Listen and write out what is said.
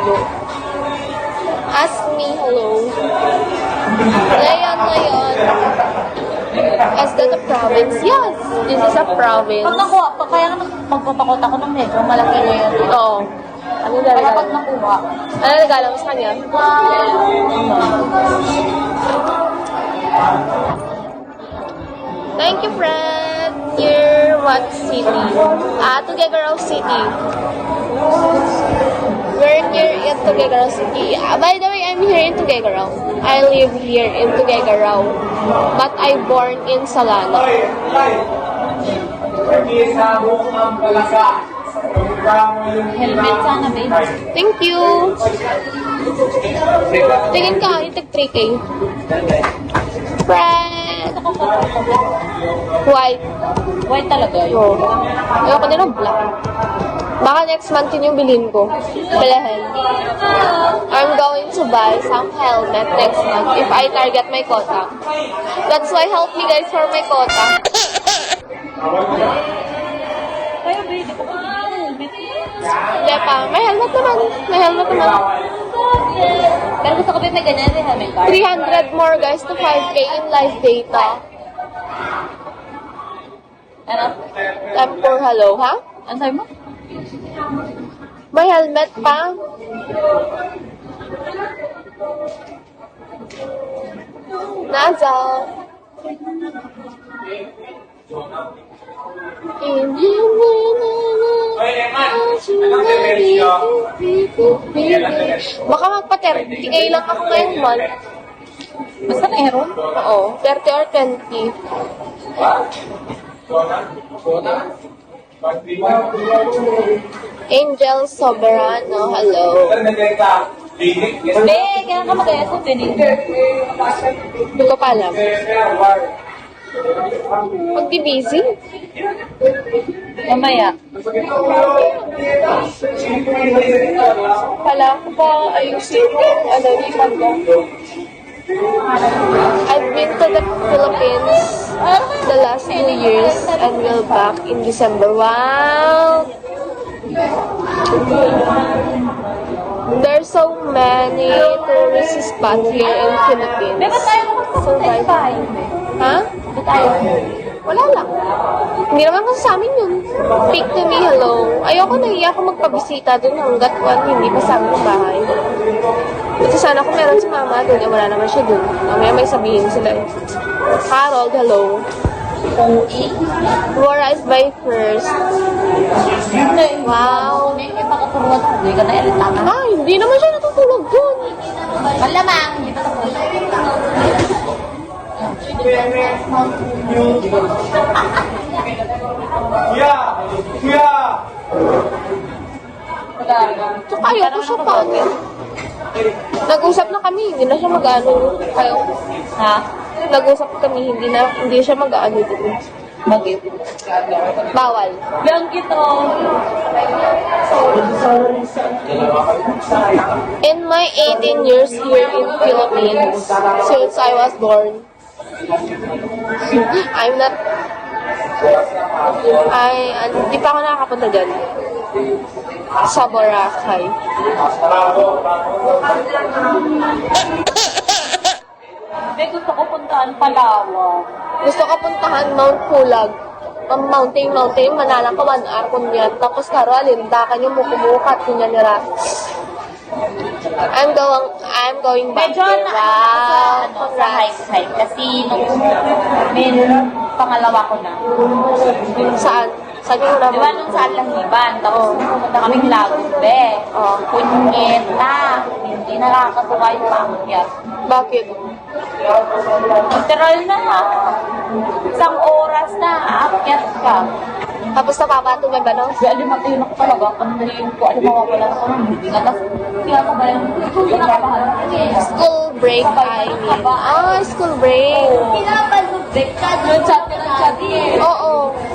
medyo. Ask me, hello. Leon. Is that a province? Yes, this is a province. Pag nakuha, kaya naman magpapakot ako ng medyo malaki na yun. Oo. Ano Kaya regalo? pag nakuha, Ano regalo mo sa kanya? Thank you, friend. Near what city? Tuguegarao City. We're near in Tuguegarao City. By the way, I'm here in Tuguegarao. I live here in Tuguegarao. But I born in Salana. helmet sana, babe. Thank you. Tingin ka, itag 3K. Friend. White. White talaga yun. Oo. Ayoko nila black. Baka next month yun yung bilhin ko. Balahan. I'm going to buy some helmet next month if I target my quota. That's why help me guys for my quota. Kaya, babe, ako pa helmet. Hindi pa. May helmet naman. May helmet naman. Pero gusto ko, babe, may ganyan rin helmet card. 300 more guys to 5K in live data. Ano? Time for hello, ha? Ano sabi mo? May helmet pa. Nasa. Baka magpa-30K lang ako ngayon month. Basta meron. Oo, 30 or 20. Angel Soberano, hello. Be, kaya ka mag-ayas sa tinig. Hindi ko pa alam. Magdi-busy? Mamaya. Kala ko pa ayusin ko. Ano, liman ko. I've been to the Philippines the last 2 years and will back in December. Wow! There's so many tourist spots here in Philippines. Be, ba't tayo magpapunta? Ha? Ba't tayo? Wala lang. Hindi naman kasi sa amin yun. Speak to me, hello. Ayoko nahiya ako magpabisita dun hanggat hindi pa sa amin yung bahay. Buti sana kung meron si mama dun, wala naman siya dun. Mamaya may sabihin sila eh. Harold, hello. Laura is by first. Wow. May pakaturuan ako. Hindi ka na elit Ay, hindi naman siya natutulog dun. Malamang, hindi pa tapos. Tsaka ayoko siya pangit. Nag-usap na kami, hindi na siya mag-ano. Ha? Nag-usap kami, hindi siya mag-ano dito. Bakit? Bawal. Bilang kito. In my 18 years here in Philippines, since I was born, hindi pa ako nakakapunta dyan. Sa Boracay. May gusto ko puntaan Palawan. Gusto ko puntahan Mount Pulag. Mountain, manalang ka 1 hour kunyan. Tapos karo, alindakan yung mukumukat kunyan nila. I'm going back Medyo there. Wow. sa hike. Kasi nung pangalawa ko na. Saan? Saan yung Di ba naman? nung saan lang iban? Tapos pumunta kaming Lagube. Oh. Punyeta. Hindi nakakatuwa yung pamakyat. Bakit? Literal na. Isang oras na. Aakyat ka. Tapos napapatong ba no? Kaya limatin ako talaga. Pandayin ko. Alimawa pala ako ng hindi na. Tapos kaya ko ba yung kinakabahan? School break, I mean. Ah, school break. Pinapalubik ka. Yung chat. Oo,